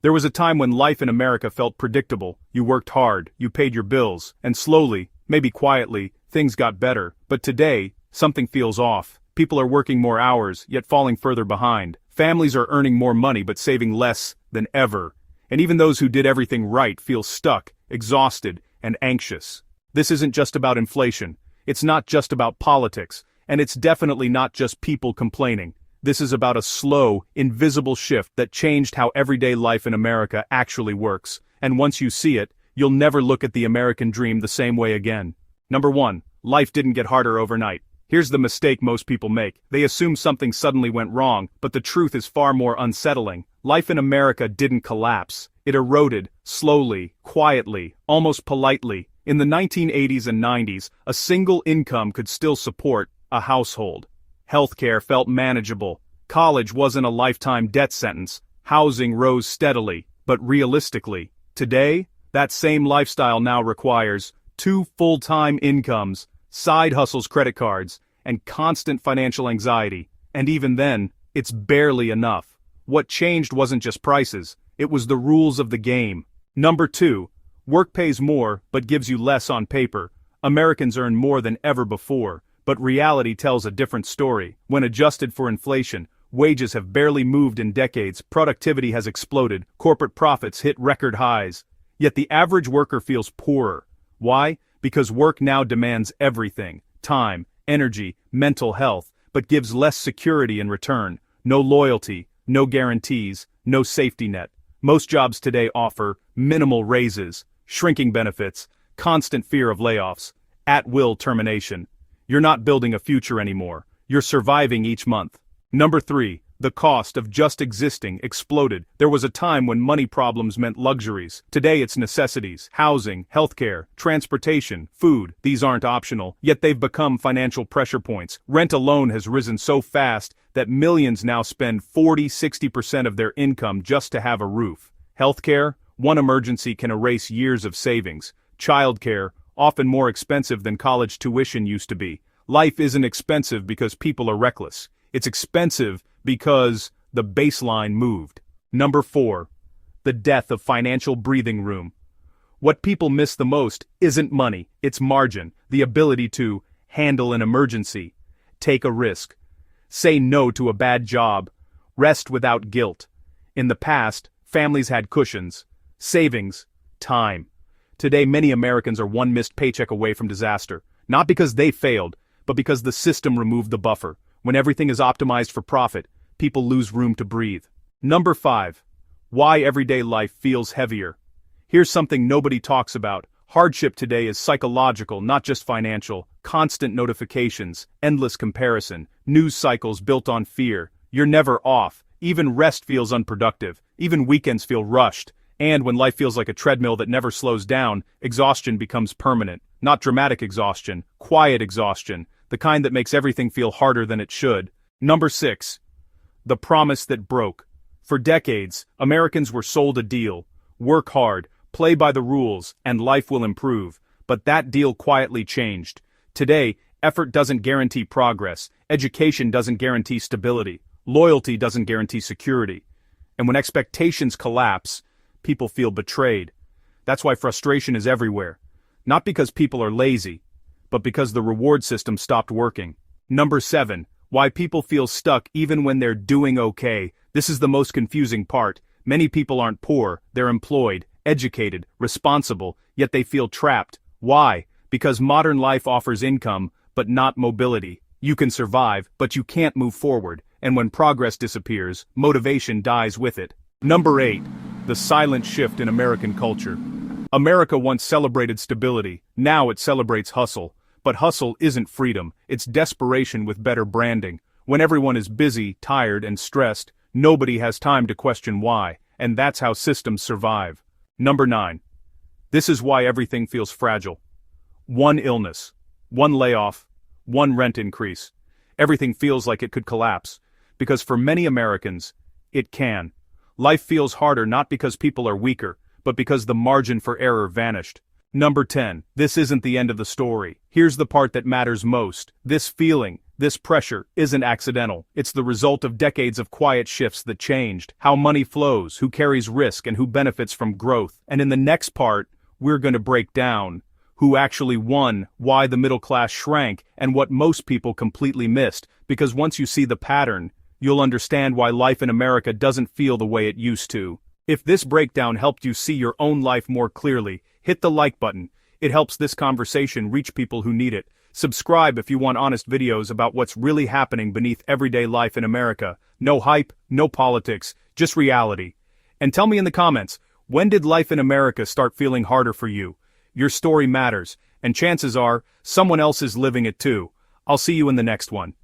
There was a time when life in America felt predictable. You worked hard, you paid your bills, and slowly, maybe quietly, things got better. But today, something feels off. People are working more hours, yet falling further behind. Families are earning more money but saving less than ever. And even those who did everything right feel stuck, exhausted, and anxious. This isn't just about inflation. It's not just about politics. And it's definitely not just people complaining. This is about a slow, invisible shift that changed how everyday life in America actually works. And once you see it, you'll never look at the American dream the same way again. Number 1. Life didn't get harder overnight. Here's the mistake most people make. They assume something suddenly went wrong, but the truth is far more unsettling. Life in America didn't collapse. It eroded, slowly, quietly, almost politely. In the 1980s and 90s, a single income could still support a household. Healthcare felt manageable. College wasn't a lifetime debt sentence. Housing rose steadily, but realistically. Today, that same lifestyle now requires 2 full-time incomes, side hustles, credit cards, and constant financial anxiety. And even then, it's barely enough. What changed wasn't just prices, it was the rules of the game. Number 2. Work pays more, but gives you less on paper. Americans earn more than ever before, but reality tells a different story. When adjusted for inflation, wages have barely moved in decades, productivity has exploded, corporate profits hit record highs. Yet the average worker feels poorer. Why? Because work now demands everything: time, energy, mental health, but gives less security in return. No loyalty, no guarantees, no safety net. Most jobs today offer minimal raises, shrinking benefits, constant fear of layoffs, at-will termination. You're not building a future anymore. You're surviving each month. Number 3. The cost of just existing exploded. There was a time when money problems meant luxuries. Today it's necessities: housing, healthcare, transportation, food. These aren't optional, yet they've become financial pressure points. Rent alone has risen so fast that millions now spend 40–60% of their income just to have a roof. Healthcare, one emergency can erase years of savings. Childcare, often more expensive than college tuition used to be. Life isn't expensive because people are reckless. It's expensive because the baseline moved. Number 4. The death of financial breathing room. What people miss the most isn't money, it's margin, the ability to handle an emergency, take a risk, say no to a bad job, rest without guilt. In the past, families had cushions, savings, time. Today many Americans are one missed paycheck away from disaster, not because they failed, but because the system removed the buffer. When everything is optimized for profit, people lose room to breathe. Number 5. Why everyday life feels heavier. Here's something nobody talks about. Hardship today is psychological, not just financial. Constant notifications, endless comparison, news cycles built on fear. You're never off. Even rest feels unproductive. Even weekends feel rushed. And when life feels like a treadmill that never slows down, exhaustion becomes permanent. Not dramatic exhaustion, quiet exhaustion, the kind that makes everything feel harder than it should. Number 6. The promise that broke. For decades, Americans were sold a deal. Work hard, play by the rules, and life will improve. But that deal quietly changed. Today, effort doesn't guarantee progress. Education doesn't guarantee stability. Loyalty doesn't guarantee security. And when expectations collapse, people feel betrayed. That's why frustration is everywhere. Not because people are lazy, but because the reward system stopped working. Number 7. Why people feel stuck even when they're doing okay. This is the most confusing part. Many people aren't poor, they're employed, educated, responsible, yet they feel trapped. Why? Because modern life offers income, but not mobility. You can survive, but you can't move forward, and when progress disappears, motivation dies with it. Number 8. The silent shift in American culture. America once celebrated stability, now it celebrates hustle. But hustle isn't freedom, it's desperation with better branding. When everyone is busy, tired, and stressed, nobody has time to question why, and that's how systems survive. Number 9. This is why everything feels fragile. One illness, one layoff, one rent increase. Everything feels like it could collapse. Because for many Americans, it can. Life feels harder not because people are weaker, but because the margin for error vanished. Number 10. This isn't the end of the story. Here's the part that matters most. This feeling, This pressure isn't accidental. It's the result of decades of quiet shifts that changed how money flows, who carries risk, and who benefits from growth. And in the next part, we're going to break down who actually won, why the middle class shrank, and what most people completely missed. Because once you see the pattern, you'll understand why life in America doesn't feel the way it used to. If this breakdown helped you see your own life more clearly, hit the like button. It helps this conversation reach people who need it. Subscribe if you want honest videos about what's really happening beneath everyday life in America. No hype, no politics, just reality. And tell me in the comments, when did life in America start feeling harder for you? Your story matters, and chances are, someone else is living it too. I'll see you in the next one.